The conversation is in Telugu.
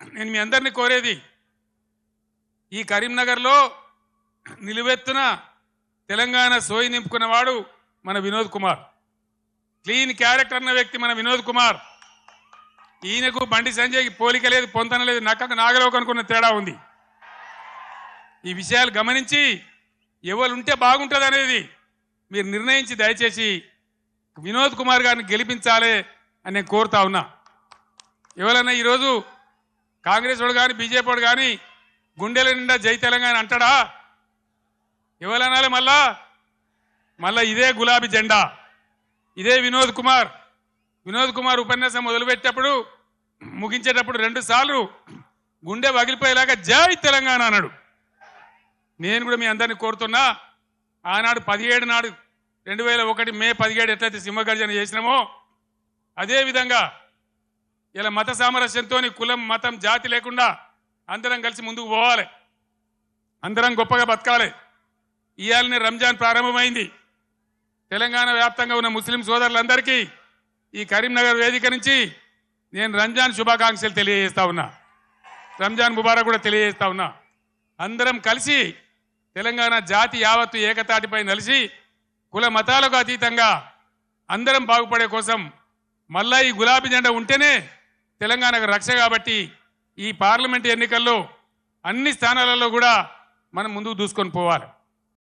నేను మీ అందరినీ కోరేది ఈ కరీంనగర్లో నిలువెత్తున తెలంగాణ సోయి నింపుకున్నవాడు మన వినోద్ కుమార్. క్లీన్ క్యారెక్టర్ అన్న వ్యక్తి మన వినోద్ కుమార్. ఈయనకు బండి సంజయ్కి పోలిక లేదు, పొంతన లేదు, నక్కకు నాగలోకి అనుకున్న తేడా ఉంది. ఈ విషయాలు గమనించి ఎవరు ఉంటే బాగుంటుంది అనేది మీరు నిర్ణయించి దయచేసి వినోద్ కుమార్ గారిని గెలిపించాలి అని నేను కోరుతా ఉన్నా. ఎవరన్నా ఈరోజు కాంగ్రెస్ వాడు కానీ బీజేపీ వాడు కానీ గుండెల నిండా జై తెలంగాణ అంటాడా? ఎవరనాలి? మళ్ళా ఇదే గులాబీ జెండా, ఇదే వినోద్ కుమార్. వినోద్ కుమార్ ఉపన్యాసం మొదలుపెట్టేటప్పుడు ముగించేటప్పుడు 2 సార్లు గుండె పగిలిపోయేలాగా జై తెలంగాణ అన్నాడు. నేను కూడా మీ అందరినీ కోరుతున్నా, ఆనాడు 17 నాడు 2001 మే 17 ఎట్లయితే సింహగర్జన చేసినామో అదేవిధంగా ఇలా మత సామరస్యంతో కులం మతం జాతి లేకుండా అందరం కలిసి ముందుకు పోవాలి, అందరం గొప్పగా బతకాలి. ఇవాళనే రంజాన్ ప్రారంభమైంది. తెలంగాణ వ్యాప్తంగా ఉన్న ముస్లిం సోదరులందరికీ ఈ కరీంనగర్ వేదిక నుంచి నేను రంజాన్ శుభాకాంక్షలు తెలియజేస్తా ఉన్నా, రంజాన్ ముబారక్ కూడా తెలియజేస్తా ఉన్నా. అందరం కలిసి తెలంగాణ జాతి యావత్తు ఏకతాటిపై నిలిచి కుల మతాలకు అతీతంగా అందరం బాగుపడే కోసం మళ్ళా ఈ గులాబీ జెండా ఉంటేనే తెలంగాణకు రక్ష. కాబట్టి ఈ పార్లమెంట్ ఎన్నికల్లో అన్ని స్థానాలలో కూడా మనం ముందుకు దూసుకొని పోవాలి.